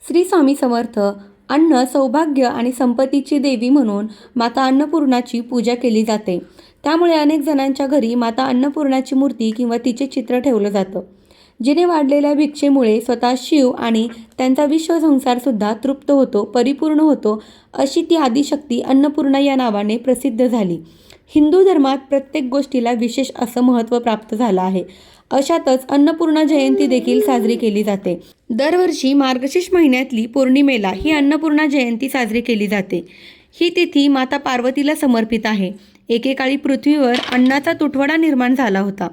श्री स्वामी समर्थ. अन्न, सौभाग्य आणि संपत्तीची देवी म्हणून माता अन्नपूर्णाची पूजा केली जाते. त्यामुळे अनेक जणांच्या घरी माता अन्नपूर्णाची मूर्ती किंवा तिचे चित्र ठेवलं जातं. जिने वाढलेल्या भिक्षेमुळे स्वतः शिव आणि त्यांचा विश्वसंसारसुद्धा तृप्त होतो, परिपूर्ण होतो, अशी ती आदिशक्ती अन्नपूर्णा या नावाने प्रसिद्ध झाली. हिंदू धर्मात प्रत्येक गोष्टीला विशेष असं महत्त्व प्राप्त झालं आहे. अशातच अन्नपूर्णा जयंती देखील साजरी केली जाते. दरवर्षी मार्गशीर्ष महिन्यातली पौर्णिमेला ही अन्नपूर्णा जयंती साजरी केली जाते. ही तिथी माता पार्वतीला समर्पित आहे. एकेकाळी पृथ्वीवर अन्नाचा तुटवडा निर्माण झाला होता.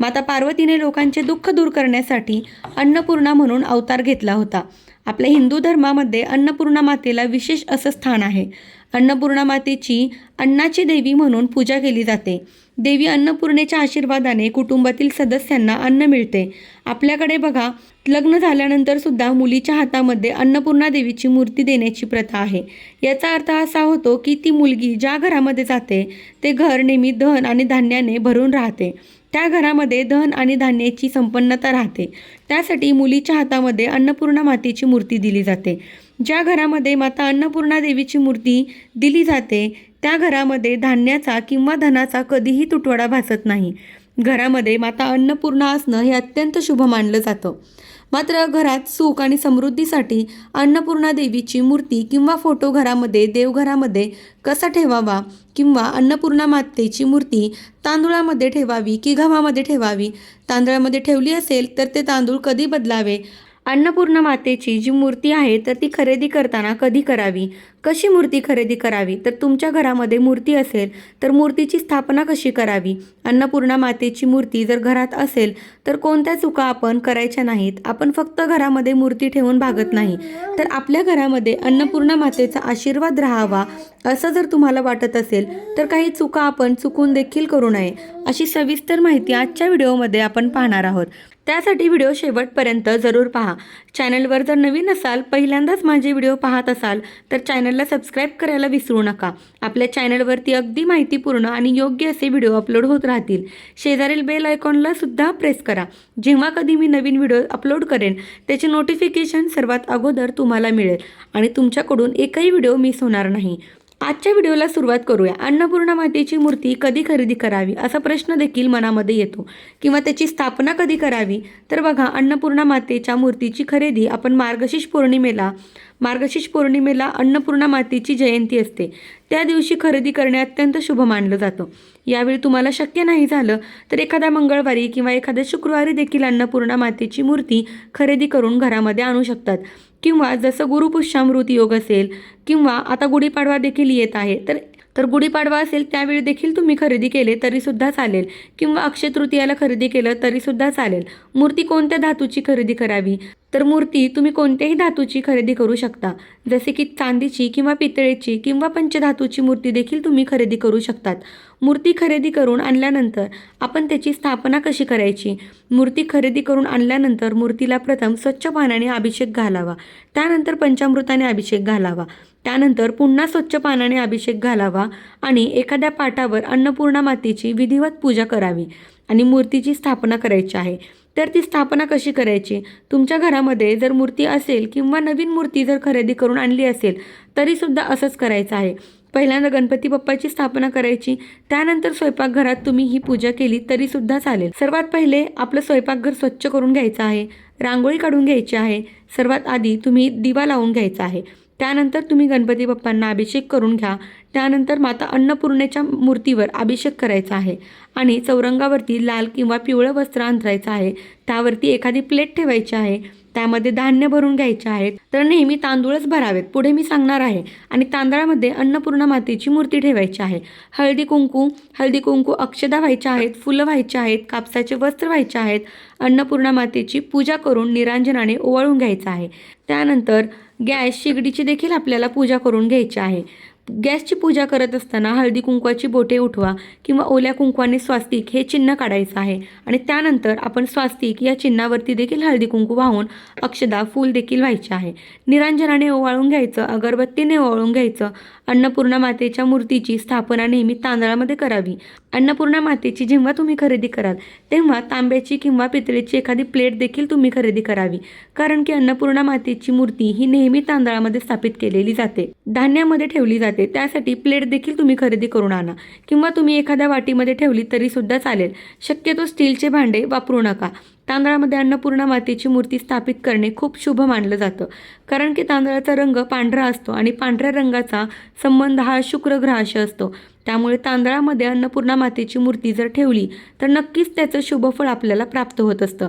माता पार्वतीने लोकांचे दुःख दूर करण्यासाठी अन्नपूर्णा म्हणून अवतार घेतला होता. आपल्या हिंदू धर्मामध्ये अन्नपूर्णा मातेला विशेष असं स्थान आहे. अन्नपूर्णा मातेची अन्नाची देवी म्हणून पूजा केली जाते. देवी अन्नपूर्णेच्या आशीर्वादाने कुटुंबातील सदस्यांना अन्न मिळते. आपल्याकडे बघा, लग्न झाल्यानंतर सुद्धा मुलीच्या हातामध्ये अन्नपूर्णा देवीची मूर्ती देण्याची प्रथा आहे. याचा अर्थ असा होतो की ती मुलगी ज्या घरामध्ये जाते ते घर नेहमी धन आणि धान्याने भरून राहते. त्या घरामध्ये धन आणि धान्याची संपन्नता राहते. त्यासाठी मुलीच्या हातामध्ये अन्नपूर्णा मातेची मूर्ती दिली जाते. ज्या घरामध्ये माता अन्नपूर्णा देवीची मूर्ती दिली जाते त्या घरामध्ये धान्याचा किंवा धनाचा कधीही तुटवडा भासत नाही. घरामध्ये माता अन्नपूर्णा असणं हे अत्यंत शुभ मानलं जातं. मात्र घरात सुख आणि समृद्धीसाठी अन्नपूर्णा देवीची मूर्ती किंवा फोटो घरामध्ये, देवघरामध्ये कसा ठेवावा किंवा अन्नपूर्णा मातेची मूर्ती तांदूळामध्ये ठेवावी की गव्हामध्ये ठेवावी, तांदळामध्ये ठेवली असेल तर ते तांदूळ कधी बदलावे, अन्नपूर्णा मातेची जी मूर्ती आहे तर ती खरेदी करताना कधी करावी, कशी मूर्ती खरेदी करावी, तर तुमच्या घरामध्ये मूर्ती असेल तर मूर्तीची स्थापना कशी करावी, अन्नपूर्णा मातेची मूर्ती जर घरात असेल तर कोणत्या चुका आपण करायच्या नाहीत. आपण फक्त घरामध्ये मूर्ती ठेवून भागत नाही, तर आपल्या घरामध्ये अन्नपूर्णा मातेचा आशीर्वाद राहावा असं जर तुम्हाला वाटत असेल तर काही चुका आपण चुकून देखील करू नये. अशी सविस्तर माहिती आजच्या व्हिडिओमध्ये आपण पाहणार आहोत. त्यासाठी व्हिडिओ शेवटपर्यंत जरूर पहा. चॅनलवर जर नवीन असाल, पहिल्यांदाच माझे व्हिडिओ पाहत असाल तर चॅनलला सबस्क्राईब करायला विसरू नका. आपल्या चॅनलवरती अगदी माहितीपूर्ण आणि योग्य असे व्हिडिओ अपलोड होत राहतील. शेजारील बेल आयकॉनला सुद्धा प्रेस करा. जेव्हा कधी मी नवीन व्हिडिओ अपलोड करेन त्याचे नोटिफिकेशन सर्वात अगोदर तुम्हाला मिळेल आणि तुमच्याकडून एकही व्हिडिओ मिस होणार नाही. आजच्या व्हिडिओला सुरुवात करूया. अन्नपूर्णा मातेची मूर्ती कधी खरेदी करावी असा प्रश्न देखील मनामध्ये येतो किंवा त्याची स्थापना कधी करावी. तर बघा, अन्नपूर्णा मातेच्या मूर्तीची खरेदी आपण मार्गशीर्ष पौर्णिमेला अन्नपूर्णा मातेची जयंती असते त्या दिवशी खरेदी करणे अत्यंत शुभ मानलं जातं. यावेळी तुम्हाला शक्य नाही झालं तर एखाद्या मंगळवारी किंवा एखाद्या शुक्रवारी देखील अन्नपूर्णा मातेची मूर्ती खरेदी करून घरामध्ये आणू शकतात. किंवा जसं गुरुपुष्यामृत योग असेल किंवा आता गुढीपाडवा देखील येत आहे तर गुढीपाडवा असेल त्यावेळी देखील तुम्ही खरेदी केले तरीसुद्धा चालेल किंवा अक्षय तृतीयाला खरेदी केलं तरीसुद्धा चालेल. मूर्ती कोणत्या धातूची खरेदी करावी, तर मूर्ती तुम्ही कोणत्याही धातूची खरेदी करू शकता. जसे की चांदीची किंवा पितळेची किंवा पंचधातूची मूर्ती देखील तुम्ही खरेदी करू शकतात. मूर्ती खरेदी करून आणल्यानंतर आपण त्याची स्थापना कशी करायची. मूर्ती खरेदी करून आणल्यानंतर मूर्तीला प्रथम स्वच्छ पाण्याने अभिषेक घालावा, त्यानंतर पंचामृताने अभिषेक घालावा, त्यानंतर पुन्हा स्वच्छ पाण्याने अभिषेक घालावा आणि एखाद्या पाटावर अन्नपूर्णा मातेची विधिवत पूजा करावी आणि मूर्तीची स्थापना करायची आहे. तर ती स्थापना कशी करायची, तुमच्या घरामध्ये जर मूर्ती असेल किंवा नवीन मूर्ती जर खरेदी करून आणली असेल तरीसुद्धा असंच करायचं आहे. पहिल्यांदा गणपती बाप्पाची स्थापना करायची, त्यानंतर स्वयंपाकघरात तुम्ही ही पूजा केली तरीसुद्धा चालेल. सर्वात पहिले आपलं स्वयंपाकघर स्वच्छ करून घ्यायचं आहे, रांगोळी काढून घ्यायची आहे. सर्वात आधी तुम्ही दिवा लावून घ्यायचा आहे. त्यानंतर तुम्ही गणपती बाप्पांना अभिषेक करून घ्या. त्यानंतर माता अन्नपूर्णेच्या मूर्तीवर अभिषेक करायचा आहे आणि चौरंगावरती लाल किंवा पिवळं वस्त्र अंथरायचं आहे. त्यावरती एखादी प्लेट ठेवायची आहे, त्यामध्ये धान्य भरून घ्यायचे आहेत. तर नेहमी तांदूळच भरावेत, पुढे मी सांगणार आहे. आणि तांदळामध्ये अन्नपूर्णा मातेची मूर्ती ठेवायची आहे. हळदी कुंकू अक्षदा व्हायच्या आहेत, फुलं व्हायची आहेत, कापसाचे वस्त्र व्हायचे आहेत. अन्नपूर्णा मातेची पूजा करून निरांजनाने ओवाळून घ्यायचं आहे. त्यानंतर गॅस शेगडीची देखील आपल्याला पूजा करून घ्यायची आहे. गॅसची पूजा करत असताना हळदी कुंकवाची बोटे उठवा किंवा ओल्या कुंकवाने स्वास्तिक हे चिन्ह काढायचं आहे आणि त्यानंतर आपण स्वास्तिक या चिन्हावरती देखील हळदी कुंकू वाहून अक्षदा फूल देखील व्हायचे आहे. निरांजनाने ओवाळून घ्यायचं, अगरबत्तीने ओवाळून घ्यायचं. अन्नपूर्णा मातेच्या मूर्तीची स्थापना नेहमी तांदळामध्ये करावी. अन्नपूर्णा मातेची जेव्हा तुम्ही खरेदी कराल तेव्हा तांब्याची किंवा पितळेची एखादी प्लेट देखील तुम्ही खरेदी करावी, कारण की अन्नपूर्णा मातेची मूर्ती ही नेहमी तांदळामध्ये स्थापित केलेली जाते, धान्यामध्ये ठेवली जाते. त्यासाठी प्लेट देखील तुम्ही खरेदी करून आणा किंवा तुम्ही एखाद्या वाटीमध्ये ठेवली तरी सुद्धा चालेल. शक्यतो स्टीलचे भांडे वापरू नका. तांदळामध्ये अन्नपूर्णा मातेची मूर्ती स्थापित करणे खूप शुभ मानलं जातं, कारण की तांदळाचा रंग पांढरा असतो आणि पांढऱ्या रंगाचा संबंध हा शुक्र ग्रहाशी असतो. त्यामुळे तांदळामध्ये अन्नपूर्णा मातेची मूर्ती जर ठेवली तर नक्कीच त्याचं शुभफळ आपल्याला प्राप्त होत असतं.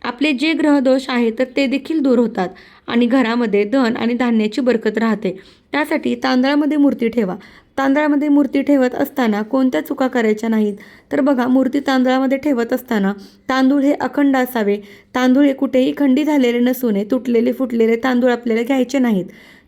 आपले जे ग्रहदोष आहे तर ते देखील दूर होतात आणि घरामध्ये धन आणि धान्याची बरकत राहते. त्यासाठी तांदळामध्ये मूर्ती ठेवा. तांदळामध्ये मूर्ती ठेवत असताना कोणत्या चुका करायच्या नाहीत. तर बघा, मूर्ती तांदळामध्ये ठेवत असताना तांदूळ हे अखंड असावे. तांदूळ हे कुठेही खंडी झालेले नसू नये. तुटलेले फुटलेले तांदूळ आपल्याला घ्यायचे नाहीत.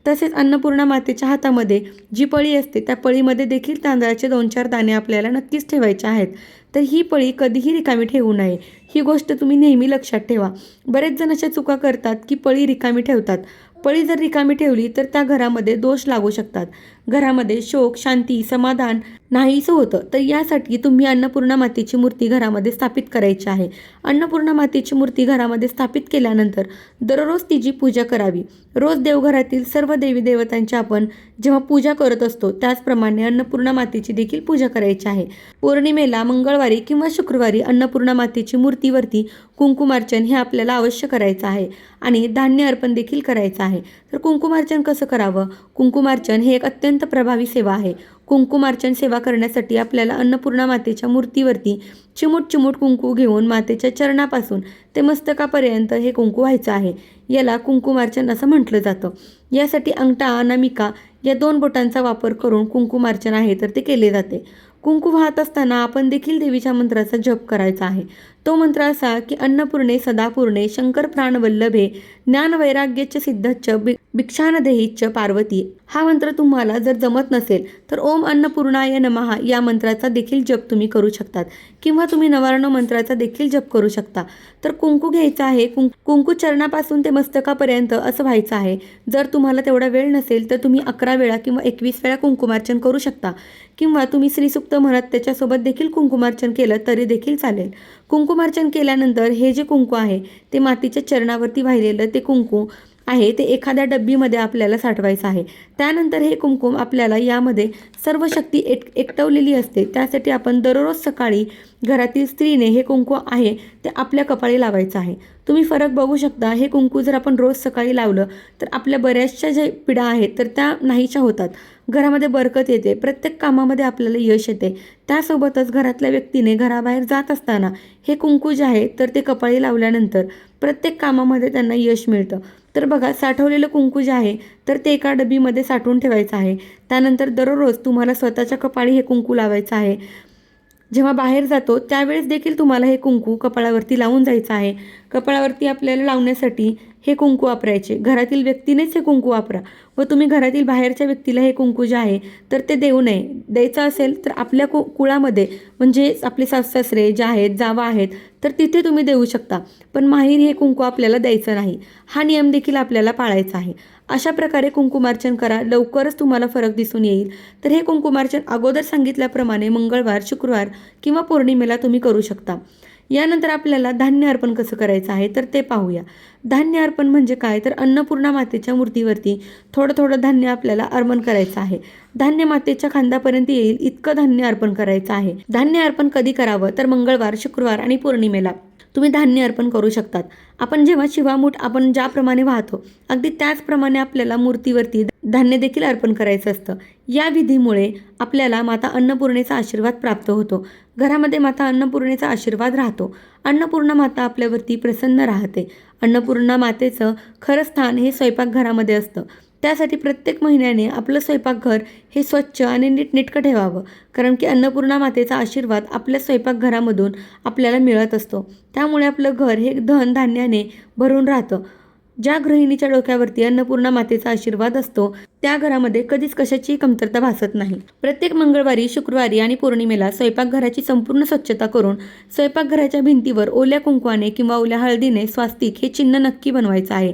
तसेच अन्नपूर्णा मातेच्या हातामध्ये जी पळी असते त्या पळीमध्ये देखील तांदळाचे 2-4 दाणे आपल्याला नक्कीच ठेवायचे आहेत. तर ही पळी कधीही रिकामी ठेवू नये. ही गोष्ट तुम्ही नेहमी लक्षात ठेवा. बरेच जण अशा चुका करतात की पळी रिकामी ठेवतात. पळी जर रिकामी ठेवली तर त्या घरामध्ये दोष लागू शकतात. घरामध्ये शोक, शांती, समाधान नाहीसं होतं. तर यासाठी तुम्ही अन्नपूर्णा मातेची मूर्ती घरामध्ये स्थापित करायची आहे. अन्नपूर्णा मातेची मूर्ती घरामध्ये स्थापित केल्यानंतर दररोज तिची पूजा करावी. रोज देवघरातील सर्व देवी देवतांची आपण जेव्हा पूजा करत असतो त्याचप्रमाणे अन्नपूर्णा मातेची देखील पूजा करायची आहे. पौर्णिमेला मंगळवारी किंवा शुक्रवारी अन्नपूर्णा मातेची मूर्तीवरती कुंकुमार्चन हे आपल्याला अवश्य करायचं आहे आणि धान्य अर्पण देखील करायचं आहे. तर कुंकुमार्चन कसं करावं? कुंकुमार्चन हे एक अत्यंत प्रभावी सेवा आहे. कुंकुमार्चन सेवा करण्यासाठी आपल्याला अन्नपूर्णा मातेच्या मूर्तीवरती चिमूट कुंकू घेऊन मातेच्या चरणापासून ते मस्तकापर्यंत हे कुंकू व्हायचं आहे. याला कुंकुमार्चन असं म्हटलं जातं. यासाठी अंगठा, अनामिका या 2 बोटांचा वापर करून कुंकुमार्चन आहे तर ते केले जाते. कुंकू वाहत असताना आपण देखील देवीच्या मंत्राचा जप करायचा आहे. तो मंत्र असा की अन्नपूर्णे सदापूर्णे शंकर प्राणवल्लभे ज्ञान वैराग्यच सिद्धच्च भिक्षानदेहीच्च पार्वती. हा मंत्र तुम्हाला जर जमत नसेल तर ओम अन्नपूर्णाय नमः या मंत्राचा देखील जप तुम्ही करू शकतात किंवा तुम्ही नवार्ण मंत्राचा देखील जप करू शकता. तर कुंकू घ्यायचा आहे. कुंकू चरणापासून ते मस्तकापर्यंत असं व्हायचं आहे. जर तुम्हाला तेवढा वेळ नसेल तर तुम्ही 11 वेळा किंवा 21 वेळा कुंकुमार्चन करू शकता किंवा तुम्ही श्रीसुक्त म्हणत त्याच्यासोबत देखील कुंकुमार्चन केलं तरी देखील चालेल. कुंकुमार्चन केल्यानंतर हे जे कुंकू आहे ते मातीच्या चरणावरती वाहिलेलं ते कुंकू आहे ते एखाद्या डब्बीमध्ये आपल्याला साठवायचं आहे. त्यानंतर हे कुंकुम आपल्याला यामध्ये सर्व शक्ती एकवलेली असते. त्यासाठी आपण दररोज सकाळी घरातील स्त्रीने हे कुंकू आहे ते आपल्या कपाळी लावायचं आहे. तुम्ही फरक बघू शकता. हे कुंकू जर आपण रोज सकाळी लावलं तर आपल्या बऱ्याचशा ज्या पिढा आहेत तर त्या नाहीशा होतात. घरामध्ये बरकत येते. प्रत्येक कामामध्ये आपल्याला यश येते. त्यासोबतच घरातल्या व्यक्तीने घराबाहेर जात असताना हे कुंकू जे आहे तर ते कपाळी लावल्यानंतर प्रत्येक कामामध्ये त्यांना यश मिळतं. तर बघा, साठवलेलं कुंकू जे आहे तर ते एका डबीमध्ये साठवून ठेवायचं आहे. त्यानंतर दररोज तुम्हाला स्वतःच्या कपाळी हे कुंकू लावायचं आहे. जेव्हा बाहेर जातो त्यावेळेस देखील तुम्हाला हे कुंकू कपाळावरती लावून जायचं आहे. कपाळावरती आपल्याला लावण्यासाठी हे कुंकू वापरायचे. घरातील व्यक्तीनेच हे कुंकू वापरा व तुम्ही घरातील बाहेरच्या व्यक्तीला हे कुंकू जे आहे तर ते देऊ नये. द्यायचं असेल तर आपल्या कुळामध्ये म्हणजे आपले सासरे जे आहेत, जावा आहेत तर तिथे तुम्ही देऊ शकता. पण माहेरी हे कुंकू आपल्याला द्यायचं नाही. हा नियम देखील आपल्याला पाळायचा आहे. अशा प्रकारे कुंकुमार्चन करा. लवकरच तुम्हाला फरक दिसून येईल. तर हे कुंकुमार्चन अगोदर सांगितल्याप्रमाणे मंगळवार, शुक्रवार किंवा पौर्णिमेला तुम्ही करू शकता. यानंतर आपल्याला धान्य अर्पण कसं करायचं आहे तर ते पाहूया. धान्य अर्पण म्हणजे काय? तर अन्नपूर्णा मातेच्या मूर्तीवरती थोडं धान्य आपल्याला अर्पण करायचं आहे. धान्य मातेच्या खांद्यापर्यंत येईल इतकं धान्य अर्पण करायचं आहे. धान्य अर्पण कधी करावं? तर मंगळवार, शुक्रवार आणि पौर्णिमेला तुम्ही धान्य अर्पण करू शकतात. आपण जेव्हा शिवामूठ आपण ज्याप्रमाणे वाहतो अगदी त्याचप्रमाणे आपल्याला मूर्तीवरती धान्य देखील अर्पण करायचं असतं. या विधीमुळे आपल्याला माता अन्नपूर्णेचा आशीर्वाद प्राप्त होतो. घरामध्ये माता अन्नपूर्णेचा आशीर्वाद राहतो. अन्नपूर्णा माता आपल्यावरती प्रसन्न राहते. अन्नपूर्णा मातेचं खरं स्थान हे स्वयंपाकघरामध्ये असतं. त्यासाठी प्रत्येक महिन्याने आपलं स्वयंपाकघर हे स्वच्छ आणि नीटनेटकं ठेवावं, कारण की अन्नपूर्णा मातेचा आशीर्वाद आपल्या स्वयंपाकघरामधून आपल्याला मिळत असतो. त्यामुळे आपलं घर हे धन धान्याने भरून राहतं. ज्या गृहिणीच्या डोक्यावरती अन्नपूर्णा मातेचा आशीर्वाद असतो त्या घरामध्ये कधीच कशाची कमतरता भासत नाही. प्रत्येक मंगळवारी, शुक्रवारी आणि पौर्णिमेला स्वयंपाकघराची संपूर्ण स्वच्छता करून स्वयंपाकघराच्या भिंतीवर ओल्या कुंकवाने किंवा ओल्या हळदीने स्वास्तिक हे चिन्ह नक्की बनवायचं आहे.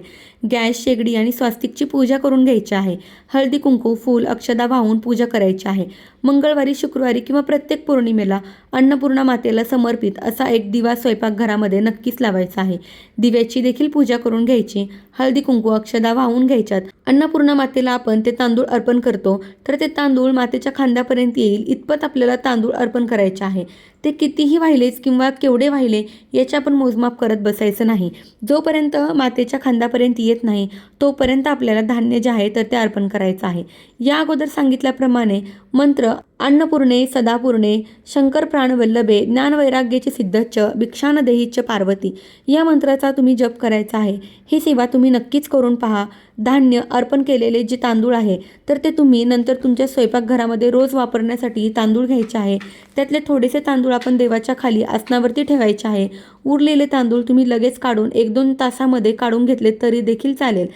गॅस, शेगडी आणि स्वास्तिकची पूजा करून घ्यायची आहे. हळदी, कुंकू, फूल, अक्षदा वाहून पूजा करायची आहे. मंगळवारी, शुक्रवारी किंवा प्रत्येक पौर्णिमेला अन्नपूर्णा मातेला समर्पित असा एक दिवा स्वयंपाकघरामध्ये नक्कीच लावायचा आहे. दिव्याची देखील पूजा करून घ्यायची. हळदी, कुंकू, अक्षदा वाहून घ्यायच्यात. अन्नपूर्णा मातेला आपण ते तांदूळ अर्पण करतो तर ते तांदूळ मातेच्या खांद्यापर्यंत येईल इतपत आपल्याला तांदूळ अर्पण करायचे आहे. ते कितीही वाहिलेच किंवा केवढे वाहिले याचे आपण मोजमाप करत बसायचं नाही. जोपर्यंत मातेच्या खांद्यापर्यंत येत नाही तोपर्यंत आपल्याला धान्य जे आहे तर ते अर्पण करायचं आहे. या अगोदर सांगितल्याप्रमाणे मंत्र अन्नपूर्णे सदापूर्णे शंकर प्राणवल्लभे ज्ञानवैराग्याची सिद्धच्च भिक्षान देहीच्च पार्वती या मंत्राचा तुम्ही जप करायचा आहे. ही सेवा तुम्ही नक्कीच करून पहा. धान्य अर्पण केलेले जे तांदूळ आहे तर ते तुम्ही नंतर तुमच्या स्वयंपाकघरामध्ये रोज वापरण्यासाठी तांदूळ घ्यायचे आहे. त्यातले थोडेसे तांदूळ आपण देवाच्या खाली आसनावरती ठेवायचे आहे. उरलेले तांदूळ तुम्ही लगेच काढून 1-2 तासामध्ये काढून घेतले तरी देखील चालेल.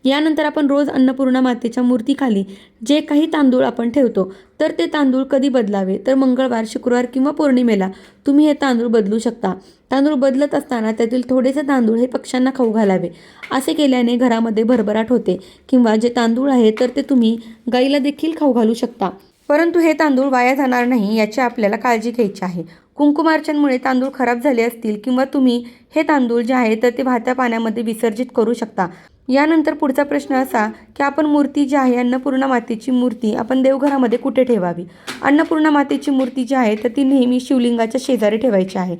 यानंतर आपण रोज अन्नपूर्णा मातेच्या मूर्तीखाली जे काही तांदूळ आपण ठेवतो तर ते तांदूळ कधी बदलावे तर मंगळवार, शुक्रवार किंवा पौर्णिमेला तुम्ही हे तांदूळ बदलू शकता. तांदूळ बदलत असताना त्यातील थोडेसे तांदूळ हे पक्ष्यांना खाऊ घालावे. असे केल्याने घरामध्ये भरभराट होते. किंवा जे तांदूळ आहे तर ते तुम्ही गाईला देखील खाऊ घालू शकता. परंतु हे तांदूळ वाया जाणार नाही याची आपल्याला काळजी घ्यायची आहे. कुंकुमार्चनमुळे तांदूळ खराब झाले असतील किंवा तुम्ही हे तांदूळ जे आहे तर ते वाहत्या पाण्यामध्ये विसर्जित करू शकता. यानंतर पुढचा प्रश्न असा की आपण मूर्ती जी आहे अन्नपूर्णा मातेची मूर्ती आपण देवघरामध्ये कुठे ठेवावी. अन्नपूर्णा मातेची मूर्ती जी आहे तर ती नेहमी शिवलिंगाच्या शेजारी ठेवायची आहे.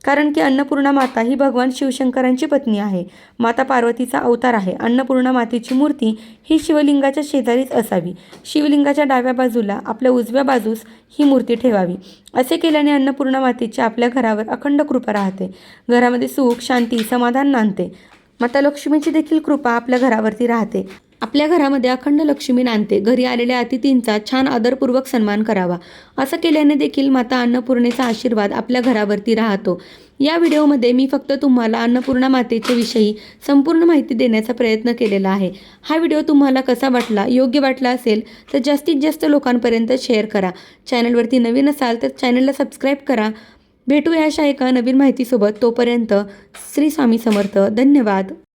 कारण की अन्नपूर्णा माता ही भगवान शिवशंकरांची पत्नी आहे. माता पार्वतीचा अवतार आहे. अन्नपूर्णा मातेची मूर्ती ही शिवलिंगाच्या शेजारीच असावी. शिवलिंगाच्या डाव्या बाजूला आपल्या उजव्या बाजूस ही मूर्ती ठेवावी. असे केल्याने अन्नपूर्णा मातेची आपल्या घरावर अखंड कृपा राहते. घरामध्ये सुख, शांती, समाधान नांदते. माता लक्ष्मीची देखील कृपा आपल्या घरावरती राहते. आपल्या घरामध्ये अखंड लक्ष्मी नांदते. घरी आलेल्या अतिथींचा छान आदरपूर्वक सन्मान करावा. असं केल्याने देखील माता अन्नपूर्णेचा आशीर्वाद आपल्या घरावरती राहतो. या व्हिडिओमध्ये मी फक्त तुम्हाला अन्नपूर्णा मातेच्या विषयी संपूर्ण माहिती देण्याचा प्रयत्न केलेला आहे. हा व्हिडिओ तुम्हाला कसा वाटला, योग्य वाटला असेल तर जास्तीत जास्त लोकांपर्यंत शेअर करा. चॅनलवरती नवीन असाल तर चॅनलला सबस्क्राईब करा. भेटूया अशा एका नवीन माहितीसोबत. तोपर्यंत श्री स्वामी समर्थ. धन्यवाद.